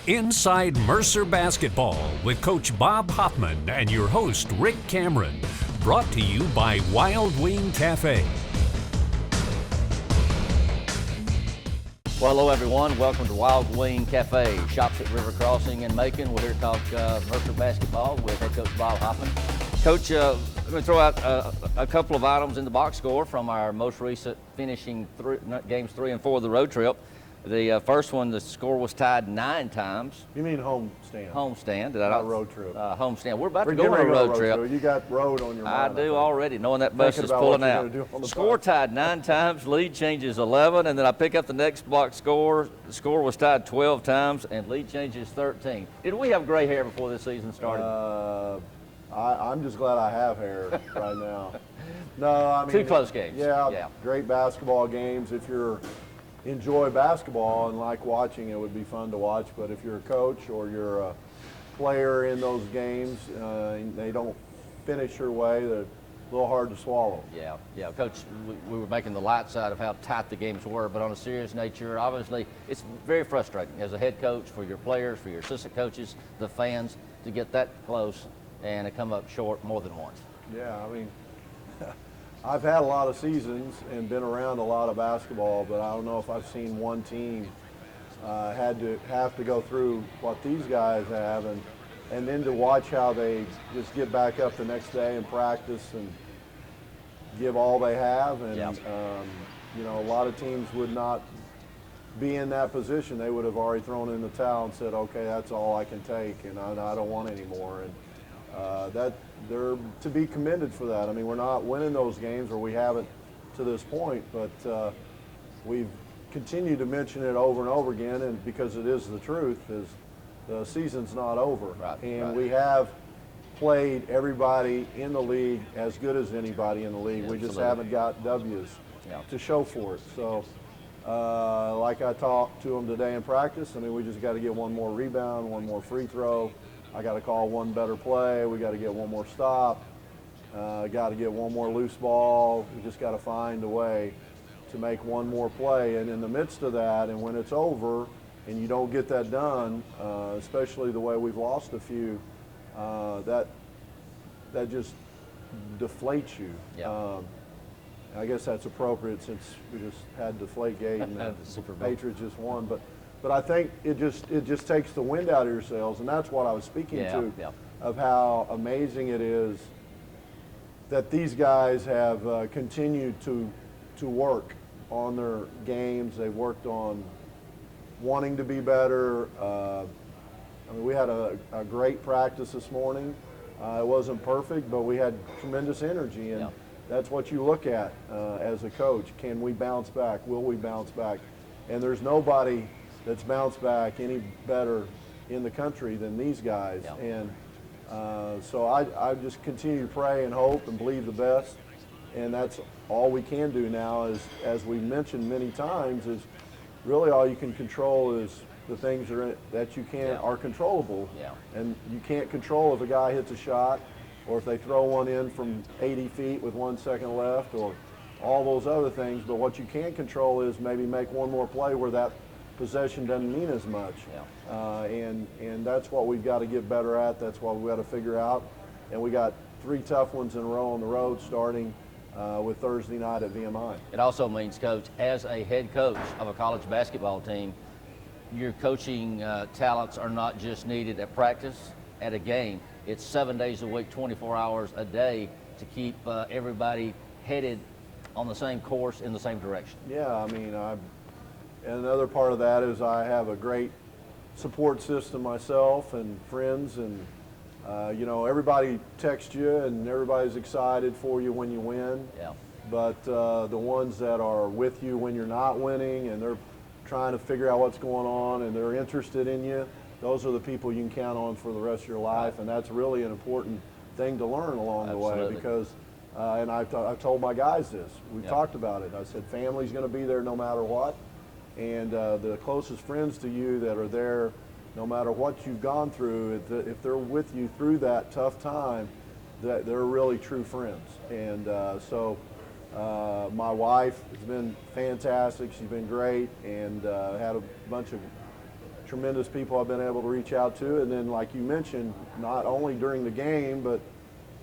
Inside Mercer Basketball with Coach Bob Hoffman and your host, Rick Cameron. Brought to you by Wild Wing Café. Well, hello, everyone. Welcome to Wild Wing Café, shops at River Crossing in Macon. We're here to talk Mercer Basketball with head coach Bob Hoffman. Coach, let me throw out a couple of items in the box score from our most recent finishing games 3 and 4 of the road trip. The first one, the score was tied 9 times. You mean home stand? Home stand. Not road trip. Home stand. We're about to go on a road trip. You got road on your mind. I do already, knowing that bus is pulling out. Score tied 9 times, lead changes 11, and then I pick up the next box score. The score was tied 12 times, and lead changes 13. Did we have gray hair before this season started? I'm just glad I have hair right now. No, I mean 2 close games. Yeah, great basketball games. If you're enjoy basketball and like watching, it would be fun to watch. But if you're a coach or you're a player in those games, they don't finish your way, they're a little hard to swallow. Yeah, Coach, we were making the light side of how tight the games were, but on a serious nature, obviously, it's very frustrating as a head coach for your players, for your assistant coaches, the fans, to get that close and to come up short more than once. Yeah, I mean, I've had a lot of seasons and been around a lot of basketball, but I don't know if I've seen one team have to go through what these guys have, and then to watch how they just get back up the next day and practice and give all they have. And you know, a lot of teams would not be in that position. They would have already thrown in the towel and said, okay, that's all I can take, and I don't want any more. And that they're to be commended for that. I mean, we're not winning those games, or we haven't to this point, but we've continued to mention it over and over again, and because it is the truth, is the season's not over. We have played everybody in the league as good as anybody in the league. We just haven't got W's to show for it. So like I talked to them today in practice, I mean, we just got to get one more rebound, one more free throw. I got to call one better play. We got to get one more stop. Got to get one more loose ball. We just got to find a way to make one more play. And in the midst of that, and when it's over and you don't get that done, especially the way we've lost a few, that just deflates you. I guess that's appropriate since we just had Deflategate and the Patriots just won. But I think it just takes the wind out of your sails, and that's what I was speaking to, of how amazing it is that these guys have continued to work on their games. They've worked on wanting to be better. I mean, we had a great practice this morning. It wasn't perfect, but we had tremendous energy, and that's what you look at as a coach. Can we bounce back? Will we bounce back? And there's nobody that's bounced back any better in the country than these guys. And so I just continue to pray and hope and believe the best, and that's all we can do now. Is, as we mentioned many times, is really all you can control is the things that you can are controllable. And you can't control if a guy hits a shot, or if they throw one in from 80 feet with 1 second left, or all those other things. But what you can control is maybe make one more play where that possession doesn't mean as much. And that's what we've got to get better at. That's what we've got to figure out. And we got 3 tough ones in a row on the road, starting with Thursday night at VMI. It also means, Coach, as a head coach of a college basketball team, your coaching talents are not just needed at practice, at a game. It's 7 days a week, 24 hours a day to keep everybody headed on the same course in the same direction. Yeah, I mean, and another part of that is I have a great support system myself and friends, and you know, everybody texts you and everybody's excited for you when you win. But the ones that are with you when you're not winning and they're trying to figure out what's going on and they're interested in you, those are the people you can count on for the rest of your life. And that's really an important thing to learn along the way, because and I've told my guys this. We've talked about it. I said family's going to be there no matter what. And the closest friends to you that are there, no matter what you've gone through, if they're with you through that tough time, that they're really true friends. And so my wife has been fantastic. She's been great, and had a bunch of tremendous people I've been able to reach out to. And then, like you mentioned, not only during the game, but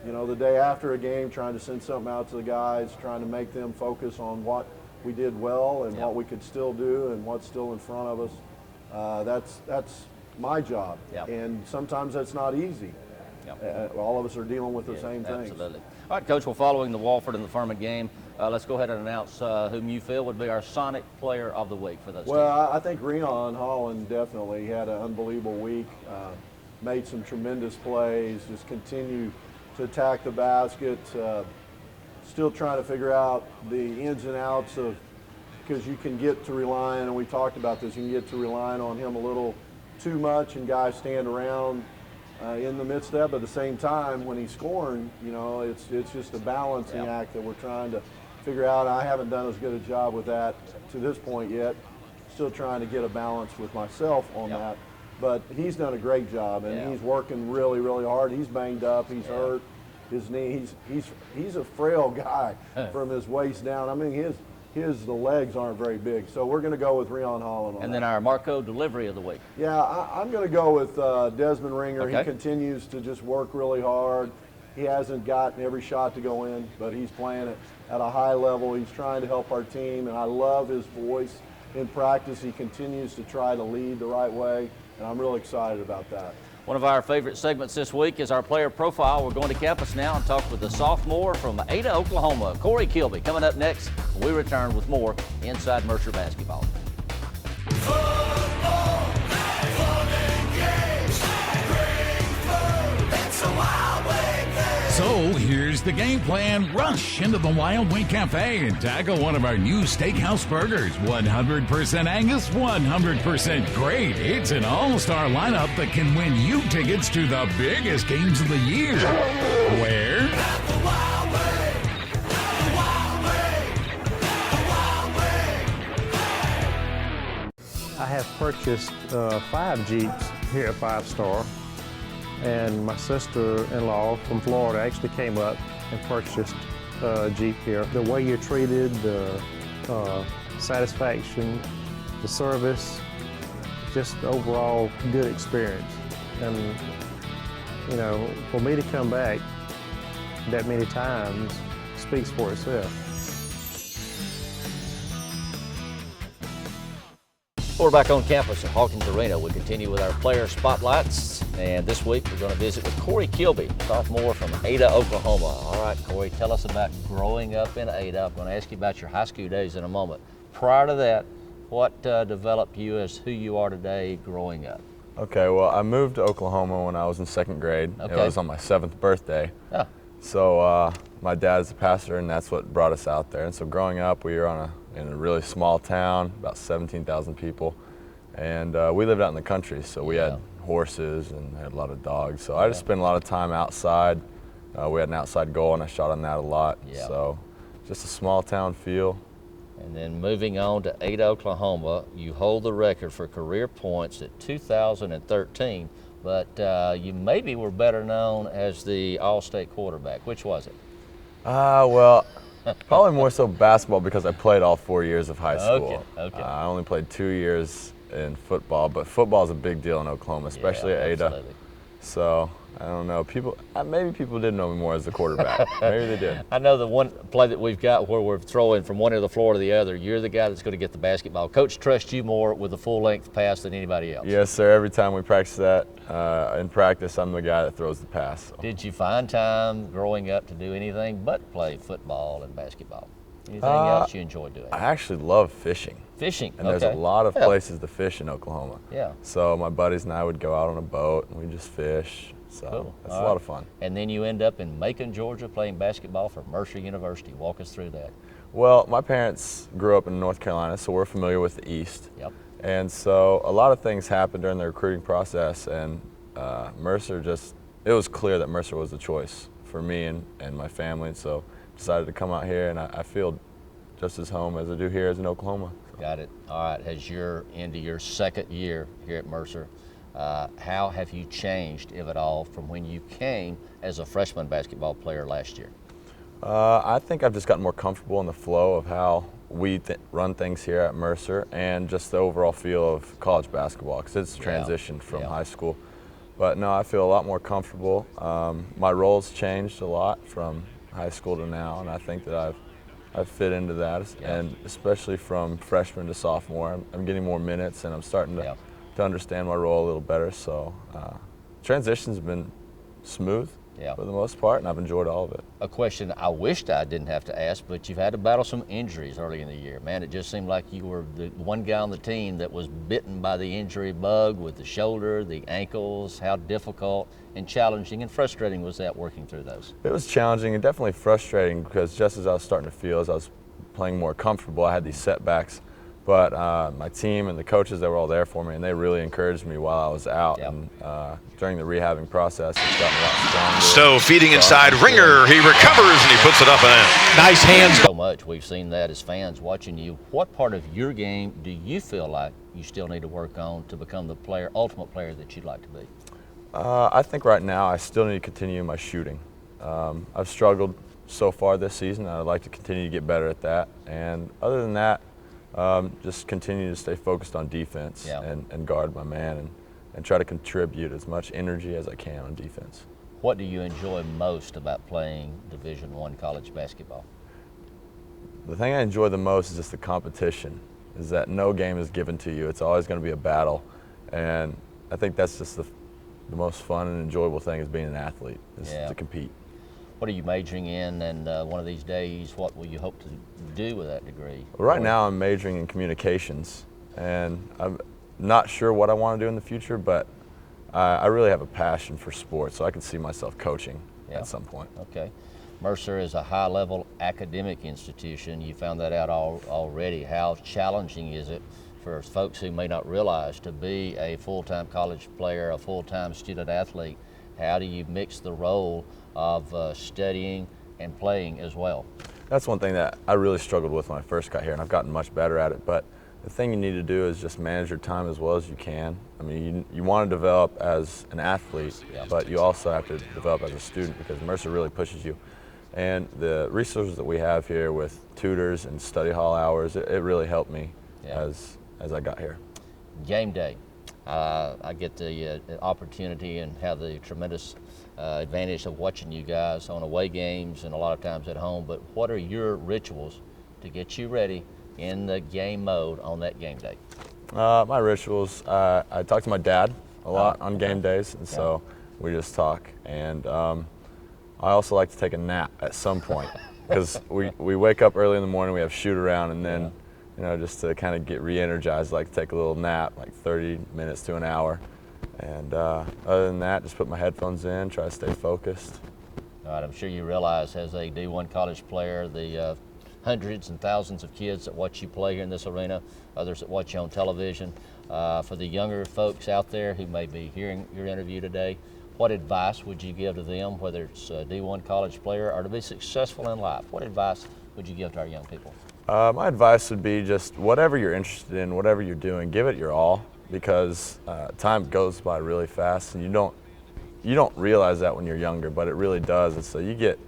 the day after a game, trying to send something out to the guys, trying to make them focus on what we did well and what we could still do and what's still in front of us. That's my job. Yep. And sometimes that's not easy. Yep. All of us are dealing with the same things. Absolutely. All right, Coach, well, following the Walford and the Furman game, let's go ahead and announce whom you feel would be our Sonic Player of the Week for those teams. I think Rion Holland definitely had an unbelievable week, made some tremendous plays, just continue to attack the basket, still trying to figure out the ins and outs of, because you can get to relying, and we talked about this, you can get to relying on him a little too much and guys stand around in the midst of that, but at the same time, when he's scoring, it's just a balancing act that we're trying to figure out. I haven't done as good a job with that to this point yet. Still trying to get a balance with myself on that. But he's done a great job, and he's working really, really hard. He's banged up. He's hurt his knee. He's a frail guy from his waist down. I mean, the legs aren't very big. So we're going to go with Rion Holland on that. And then our Marco Delivery of the Week. Yeah, I'm going to go with Desmond Ringer. Okay. He continues to just work really hard. He hasn't gotten every shot to go in, but he's playing it at a high level. He's trying to help our team, and I love his voice in practice. He continues to try to lead the right way, and I'm really excited about that. One of our favorite segments this week is our player profile. We're going to campus now and talk with the sophomore from Ada, Oklahoma, Corey Kilby. Coming up next, we return with more Inside Mercer Basketball. Football, fun and games, bring food, it's a Wild Wing thing. So here's the game plan. Rush into the Wild Wing Café and tackle one of our new steakhouse burgers. 100% Angus, 100% great. It's an all-star lineup that can win you tickets to the biggest games of the year. Where? At the Wild Wing, the Wild Wing, the Wild Wing. I have purchased 5 Jeeps here at 5 Star. And my sister-in-law from Florida actually came up and purchased a Jeep here. The way you're treated, the satisfaction, the service, just overall good experience. And, for me to come back that many times speaks for itself. We're back on campus at Hawkins Arena. We continue with our player spotlights, and this week we're going to visit with Corey Kilby, sophomore from Ada, Oklahoma. All right, Corey, tell us about growing up in Ada. I'm going to ask you about your high school days in a moment. Prior to that, what developed you as who you are today growing up? Okay, well, I moved to Oklahoma when I was in 2nd grade. Okay. It was on my 7th birthday. Oh. So my dad's a pastor, and that's what brought us out there. And so growing up, we were in a really small town, about 17,000 people, and we lived out in the country, so we had horses and had a lot of dogs. So I just spent a lot of time outside. We had an outside goal, and I shot on that a lot. Yeah. So just a small town feel. And then moving on to Ada, Oklahoma, you hold the record for career points at 2013, but you maybe were better known as the All-State quarterback. Which was it? Well, probably more so basketball because I played all 4 years of high school. Okay. I only played 2 years in football, but football is a big deal in Oklahoma, especially at Ada. Absolutely. So I don't know. Maybe people did know me more as the quarterback. Maybe they did. I know the one play that we've got where we're throwing from one end of the floor to the other, you're the guy that's going to get the basketball. Coach trusts you more with the full-length pass than anybody else. Yes, sir. Every time we practice that, in practice, I'm the guy that throws the pass. So. Did you find time growing up to do anything but play football and basketball? Anything else you enjoy doing? I actually love fishing. Fishing, and there's a lot of places to fish in Oklahoma. Yeah. So my buddies and I would go out on a boat and we just fish. So cool. That's a lot of fun. And then you end up in Macon, Georgia, playing basketball for Mercer University. Walk us through that. Well, my parents grew up in North Carolina, so we're familiar with the East. Yep. And so a lot of things happened during the recruiting process, and Mercer it was clear that Mercer was the choice for me and my family, and so decided to come out here, and I feel just as home as I do here as in Oklahoma. So. Got it. All right, as you're into your 2nd year here at Mercer, how have you changed, if at all, from when you came as a freshman basketball player last year? I think I've just gotten more comfortable in the flow of how we run things here at Mercer, and just the overall feel of college basketball, because it's transitioned from high school. But no, I feel a lot more comfortable. My role's changed a lot from high school to now, and I think that I've fit into that, and especially from freshman to sophomore, I'm getting more minutes, and I'm starting to understand my role a little better. So transition's been smooth for the most part, and I've enjoyed all of it. A question I wished I didn't have to ask, but you've had to battle some injuries early in the year. Man, it just seemed like you were the one guy on the team that was bitten by the injury bug with the shoulder, the ankles. How difficult and challenging and frustrating was that working through those? It was challenging and definitely frustrating, because just as I was starting to feel, as I was playing more comfortable, I had these setbacks. But my team and the coaches, they were all there for me, and they really encouraged me while I was out. And during the rehabbing process, it's gotten a lot stronger. So feeding inside, Ringer, he recovers and he puts it up and in. Nice hands. So much, we've seen that as fans watching you. What part of your game do you feel like you still need to work on to become the ultimate player that you'd like to be? I think right now I still need to continue my shooting. I've struggled so far this season, and I'd like to continue to get better at that. And other than that, just continue to stay focused on defense and guard my man, and try to contribute as much energy as I can on defense. What do you enjoy most about playing Division I college basketball? The thing I enjoy the most is just the competition, is that no game is given to you. It's always going to be a battle, and I think that's just the most fun and enjoyable thing is being an athlete, is to compete. What are you majoring in, and one of these days, what will you hope to do with that degree? Well, right now I'm majoring in communications, and I'm not sure what I want to do in the future, but I really have a passion for sports, so I can see myself coaching at some point. Okay. Mercer is a high-level academic institution. You found that out already. How challenging is it for folks who may not realize to be a full-time college player, a full-time student athlete? How do you mix the role of studying and playing as well? That's one thing that I really struggled with when I first got here, and I've gotten much better at it. But the thing you need to do is just manage your time as well as you can. I mean, you want to develop as an athlete, but you also have to develop as a student, because Mercer really pushes you. And the resources that we have here with tutors and study hall hours, it really helped me as I got here. Game day. I get the opportunity and have the tremendous advantage of watching you guys on away games and a lot of times at home, but what are your rituals to get you ready in the game mode on that game day? My rituals, I talk to my dad a lot on game days, and so we just talk. And I also like to take a nap at some point, because we wake up early in the morning, we have shoot around, and then you know, just to kind of get re-energized, like take a little nap, like 30 minutes to an hour. And other than that, just put my headphones in, try to stay focused. All right, I'm sure you realize as a D1 college player, the hundreds and thousands of kids that watch you play here in this arena, others that watch you on television. For the younger folks out there who may be hearing your interview today, what advice would you give to them, whether it's a D1 college player or to be successful in life? What advice would you give to our young people? My advice would be just whatever you're interested in, whatever you're doing, give it your all, because time goes by really fast, and you don't realize that when you're younger, but it really does. And so you get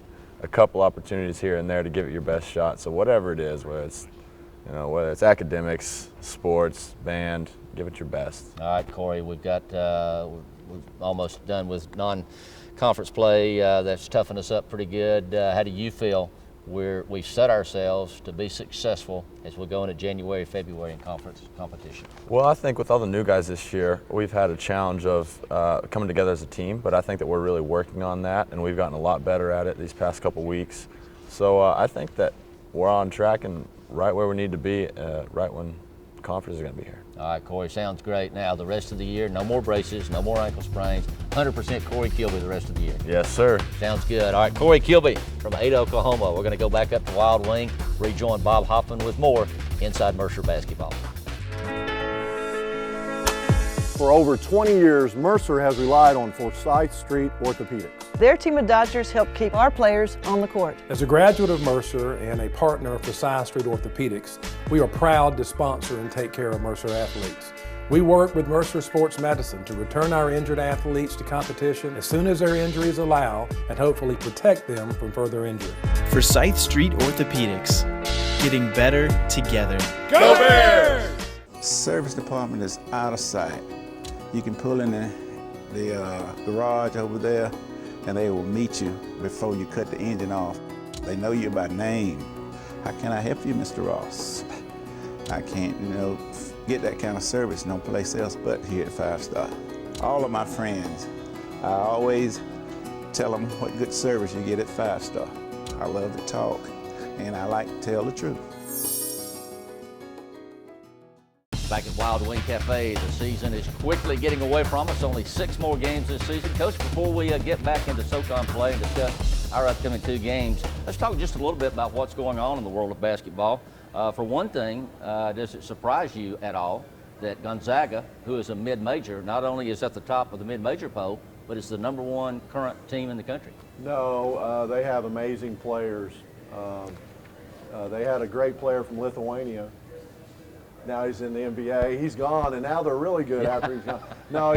a couple opportunities here and there to give it your best shot. So whatever it is, whether it's academics, sports, band, give it your best. All right, Corey, we've got we're almost done with non-conference play. That's toughened us up pretty good. How do you feel we've set ourselves to be successful as we go into January, February in conference competition? Well, I think with all the new guys this year, we've had a challenge of coming together as a team, but I think that we're really working on that, and we've gotten a lot better at it these past couple weeks. So I think that we're on track and right where we need to be right when conference is going to be here. All right, Corey, sounds great. Now, the rest of the year, no more braces, no more ankle sprains, 100% Corey Kilby the rest of the year. Yes, sir. Sounds good. All right, Corey Kilby from Ada, Oklahoma. We're going to go back up to Wild Wing, rejoin Bob Hoffman with more Inside Mercer Basketball. For over 20 years, Mercer has relied on Forsyth Street Orthopedics. Their team of doctors help keep our players on the court. As a graduate of Mercer and a partner of Forsyth Street Orthopedics, we are proud to sponsor and take care of Mercer athletes. We work with Mercer Sports Medicine to return our injured athletes to competition as soon as their injuries allow and hopefully protect them from further injury. Forsyth Street Orthopedics. getting better together. Go Bears! Service department is out of sight. You can pull in the garage over there and they will meet you before you cut the engine off. They know you by name. How can I help you, Mr. Ross? I can't, get that kind of service no place else but here at 5 Star. All of my friends, I always tell them what good service you get at 5 Star. I love to talk, and I like to tell the truth. Back at Wild Wing Café, the season is quickly getting away from us. Only 6 more games this season. Coach, before we get back into SoCon play and discuss our upcoming 2 games, let's talk just a little bit about what's going on in the world of basketball. For one thing, does it surprise you at all that Gonzaga, who is a mid-major, not only is at the top of the mid-major poll, but it's the #1 current team in the country? No, they have amazing players. They had a great player from Lithuania. Now he's in the NBA. He's gone, and now they're really good after he's gone. No,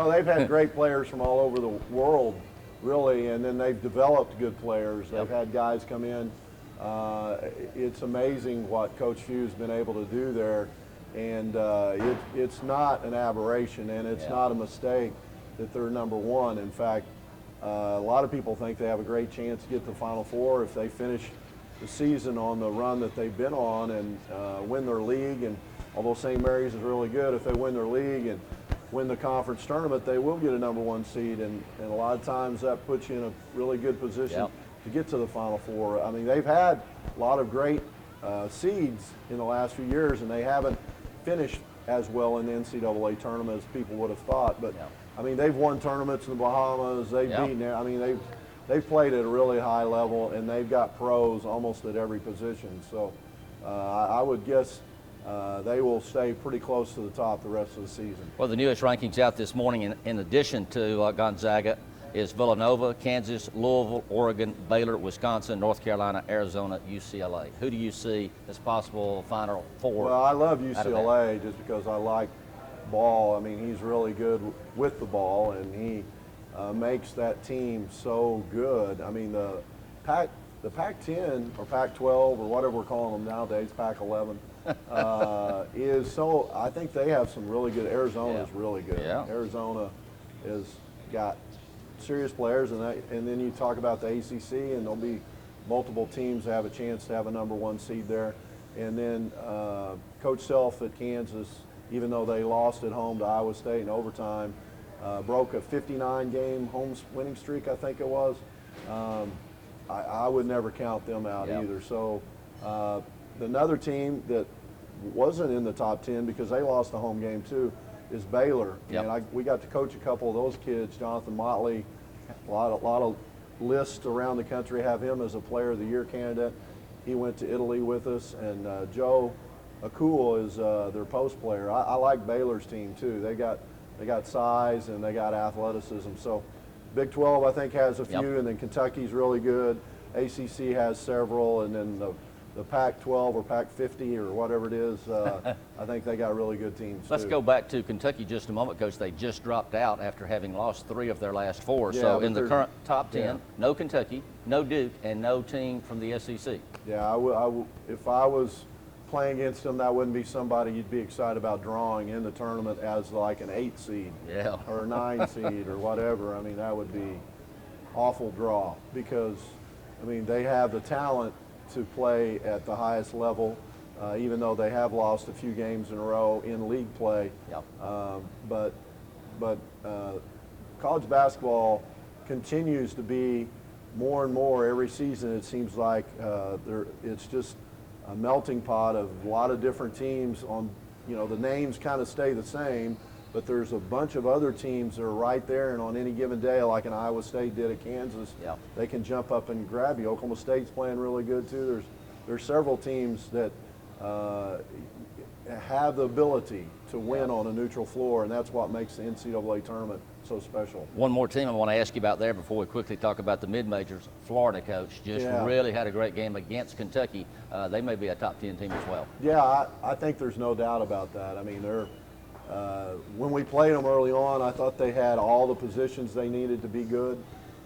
they've had great players from all over the world, really, and then they've developed good players. They've had guys come in. It's amazing what Coach Few's been able to do there, and it's not an aberration, and it's not a mistake that they're #1. In fact, a lot of people think they have a great chance to get to the Final Four if they finish the season on the run that they've been on and win their league. And although St. Mary's is really good, if they win their league and win the conference tournament, they will get a #1 seed, and a lot of times that puts you in a really good position to get to the Final Four. I mean, they've had a lot of great seeds in the last few years, and they haven't finished as well in the NCAA tournament as people would have thought. But I mean, they've won tournaments in the Bahamas. They've beaten. I mean, they've played at a really high level, and they've got pros almost at every position. So I would guess they will stay pretty close to the top the rest of the season. Well, the newest rankings out this morning, in addition to Gonzaga, is Villanova, Kansas, Louisville, Oregon, Baylor, Wisconsin, North Carolina, Arizona, UCLA. Who do you see as possible Final Four? Well, I love UCLA just because I like ball. I mean, he's really good with the ball, and he makes that team so good. I mean, the Pac-10 or Pac-12 or whatever we're calling them nowadays, Pac-11, is so. I think they have some really good. Arizona's really good. Arizona has got serious players, and then you talk about the ACC, and there'll be multiple teams that have a chance to have a #1 seed there. And then Coach Self at Kansas, even though they lost at home to Iowa State in overtime, broke a 59-game home winning streak, I think it was. I would never count them out either. So another team that wasn't in the top 10 because they lost a home game too is Baylor. And we got to coach a couple of those kids. Jonathan Motley, a lot of lists around the country have him as a Player of the Year candidate. He went to Italy with us, and Joe Akul is their post player. I like Baylor's team too. They got size and they got athleticism. So Big 12 I think has a few, and then Kentucky's really good. ACC has several, and then the Pac-12 or Pac-50 or whatever it is, I think they got really good teams. Let's go back to Kentucky just a moment, Coach. They just dropped out after having lost 3 of their last 4. So in the current top 10, no Kentucky, no Duke, and no team from the SEC. Yeah, if I was playing against them, that wouldn't be somebody you'd be excited about drawing in the tournament as like an 8 seed or a 9 seed or whatever. I mean, that would be awful draw because, I mean, they have the talent to play at the highest level, even though they have lost a few games in a row in league play. But college basketball continues to be more and more every season. It seems like it's just a melting pot of a lot of different teams. On, the names kind of stay the same, but there's a bunch of other teams that are right there, and on any given day, like an Iowa State did at Kansas, they can jump up and grab you. Oklahoma State's playing really good too. There's several teams that have the ability to win on a neutral floor, and that's what makes the NCAA tournament so special. One more team I want to ask you about there before we quickly talk about the mid-majors. Florida, Coach, just really had a great game against Kentucky. They may be a top 10 team as well. Yeah, I think there's no doubt about that. I mean, when we played them early on, I thought they had all the positions they needed to be good,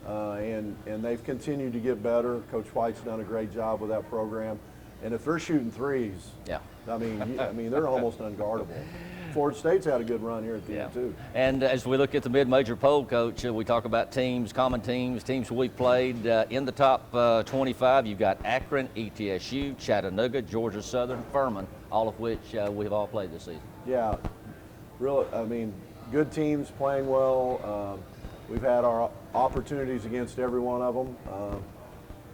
and they've continued to get better. Coach White's done a great job with that program. And if they're shooting threes, yeah, I mean they're almost unguardable. Florida State's had a good run here at the end too. And as we look at the mid-major poll, Coach, we talk about teams, common teams we've played. In the top 25, you've got Akron, ETSU, Chattanooga, Georgia Southern, Furman, all of which we've all played this season. Yeah, really, I mean, good teams playing well. We've had our opportunities against every one of them.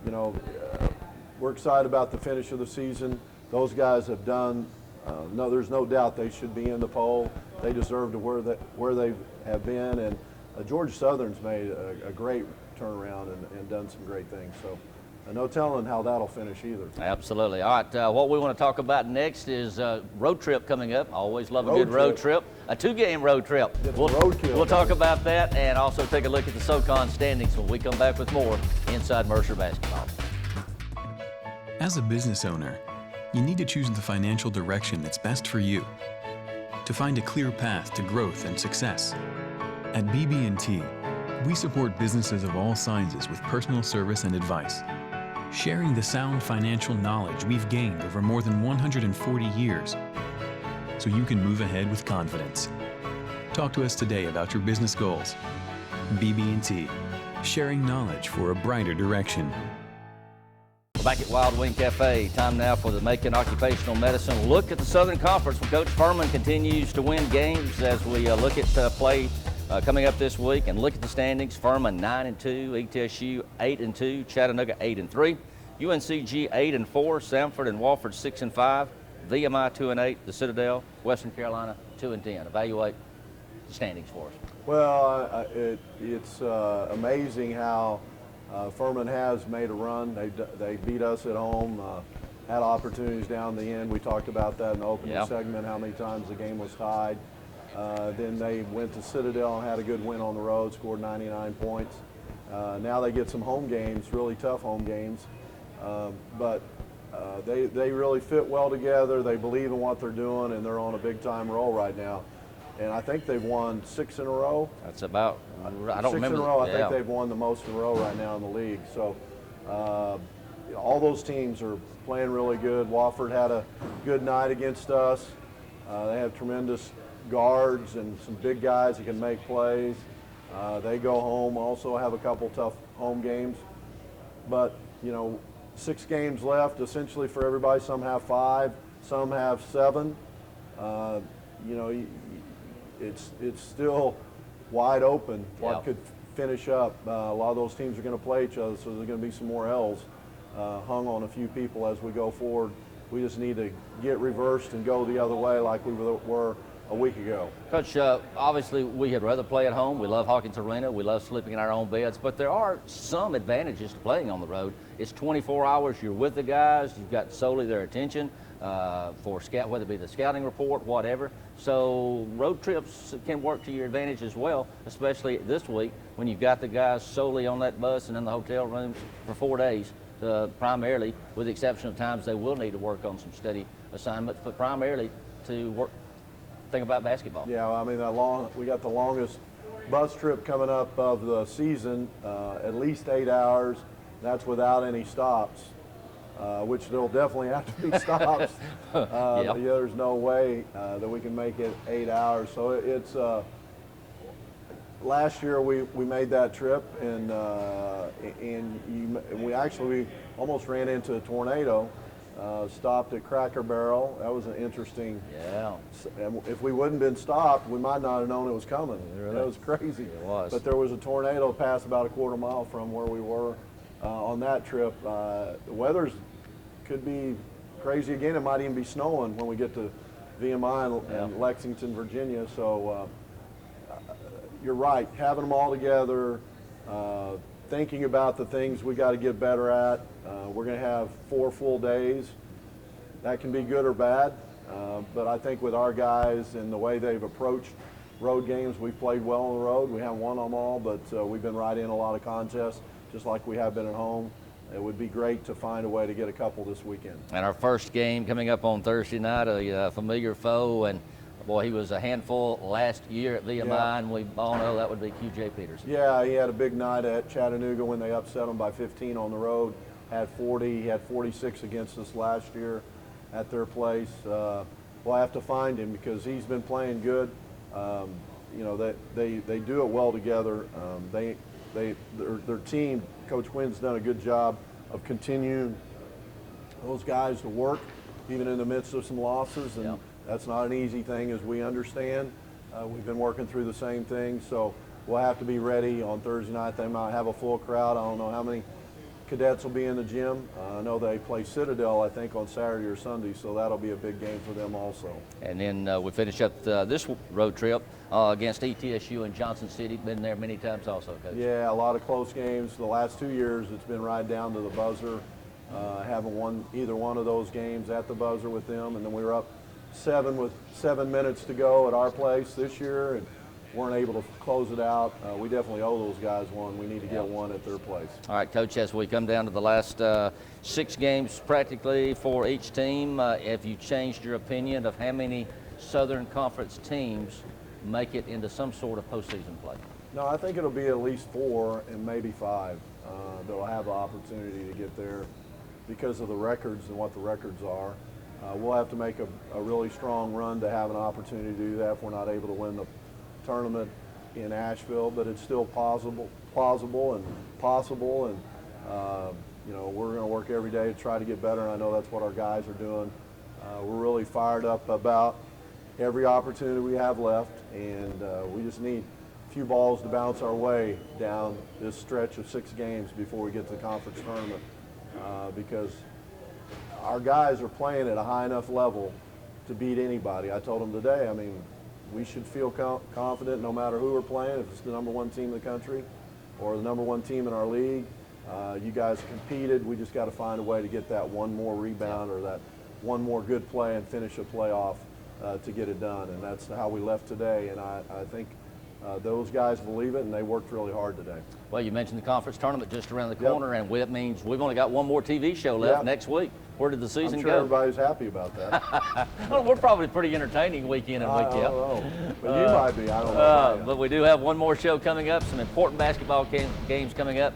You know, we're excited about the finish of the season. Those guys have done. No, there's no doubt they should be in the poll. They deserve to where they have been, and Georgia Southern's made a great turnaround and done some great things. So, no telling how that'll finish either. Absolutely. All right, what we want to talk about next is road trip coming up. Always love a good road trip. A 2-game road trip. We'll talk about that and also take a look at the SoCon standings when we come back with more Inside Mercer Basketball. As a business owner, you need to choose the financial direction that's best for you to find a clear path to growth and success. At BB&T, we support businesses of all sizes with personal service and advice, sharing the sound financial knowledge we've gained over more than 140 years so you can move ahead with confidence. Talk to us today about your business goals. BB&T, sharing knowledge for a brighter direction. Back at Wild Wing Café, time now for the Macon Occupational Medicine look at the Southern Conference, where Coach Furman continues to win games as we look at play coming up this week and look at the standings. Furman 9-2, ETSU 8-2, Chattanooga 8-3, UNCG 8-4, Samford and Wofford 6-5, VMI 2-8, the Citadel, Western Carolina 2-10. Evaluate the standings for us. Well, it's amazing how Furman has made a run. They beat us at home, had opportunities down the end. We talked about that in the opening segment, how many times the game was tied. Then they went to Citadel and had a good win on the road, scored 99 points. Now they get some home games, really tough home games. But they really fit well together. They believe in what they're doing, and they're on a big-time roll right now. And I think they've won 6 in a row. That's about, I don't remember. 6 in a row. I think they've won the most in a row right now in the league. So all those teams are playing really good. Wofford had a good night against us. They have tremendous guards and some big guys that can make plays. They go home, also have a couple tough home games. But, you know, 6 games left essentially for everybody. Some have 5, some have 7. You know, it's still wide open what could finish up. A lot of those teams are going to play each other, so there's going to be some more L's hung on a few people as we go forward. We just need to get reversed and go the other way like we were a week ago. Coach, obviously we had rather play at home. We love Hawkins Arena. We love sleeping in our own beds, but there are some advantages to playing on the road. It's 24 hours. You're with the guys. You've got solely their attention for scout, whether it be the scouting report, whatever. So road trips can work to your advantage as well, especially this week when you've got the guys solely on that bus and in the hotel rooms for 4 days, primarily, with the exception of times they will need to work on some study assignments, but primarily to work, think about basketball. Yeah, I mean, we got the longest bus trip coming up of the season, at least 8 hours. That's without any stops, which there'll definitely have to be stops. There's no way that we can make it 8 hours. So it's last year we made that trip, and we almost ran into a tornado. Stopped at Cracker Barrel. That was an interesting. Yeah. If we wouldn't been stopped, we might not have known it was coming. Really? It was crazy. It was. But there was a tornado passed about a quarter mile from where we were on that trip. The weather's could be crazy again. It might even be snowing when we get to VMI and Lexington, Virginia. So you're right. Having them all together, thinking about the things we got to get better at. We're going to have 4 full days. That can be good or bad, but I think with our guys and the way they've approached road games, we've played well on the road. We haven't won them all, but we've been right in a lot of contests, just like we have been at home. It would be great to find a way to get a couple this weekend. And our first game coming up on Thursday night, a familiar foe, and boy, he was a handful last year at VMI, and we all know that would be QJ Peters. Yeah, he had a big night at Chattanooga when they upset him by 15 on the road. had 40. He had 46 against us last year at their place. We'll have to find him because he's been playing good. You know, they do it well together. Their team, Coach Quinn's done a good job of continuing those guys to work, even in the midst of some losses, and that's not an easy thing, as we understand. We've been working through the same thing, so we'll have to be ready on Thursday night. They might have a full crowd. I don't know how many cadets will be in the gym. I know they play Citadel, I think, on Saturday or Sunday, so that'll be a big game for them also. And then we finish up this road trip against ETSU in Johnson City. Been there many times also, Coach. Yeah, a lot of close games. The last 2 years, it's been right down to the buzzer. Haven't won either one of those games at the buzzer with them, and then we were up 7 with 7 minutes to go at our place this year, and weren't able to close it out. We definitely owe those guys one. We need to get one at their place. All right, Coach, as we come down to the last 6 games practically for each team, have you changed your opinion of how many Southern Conference teams make it into some sort of postseason play? No, I think it'll be at least 4 and maybe 5 that'll have the opportunity to get there because of the records and what the records are. We'll have to make a really strong run to have an opportunity to do that if we're not able to win the tournament in Asheville, but it's still plausible and possible, and you know, we're going to work every day to try to get better, and I know that's what our guys are doing. We're really fired up about every opportunity we have left, and we just need a few balls to bounce our way down this stretch of 6 games before we get to the conference tournament, because our guys are playing at a high enough level to beat anybody. I told them today, I mean, we should feel confident no matter who we're playing, if it's the #1 team in the country or the #1 team in our league. You guys competed. We just got to find a way to get that one more rebound or that one more good play and finish a playoff to get it done. And that's how we left today. And I think those guys believe it, and they worked really hard today. Well, you mentioned the conference tournament just around the corner, and that means we've only got one more TV show left next week. Where did the season I'm sure go? everybody's happy about that. Well, we're probably pretty entertaining week in and week out. I don't know. But you might be. I don't know. But we do have one more show coming up, some important basketball games coming up.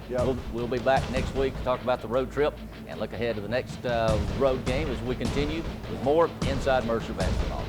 We'll be back next week to talk about the road trip and look ahead to the next road game as we continue with more Inside Mercer Basketball.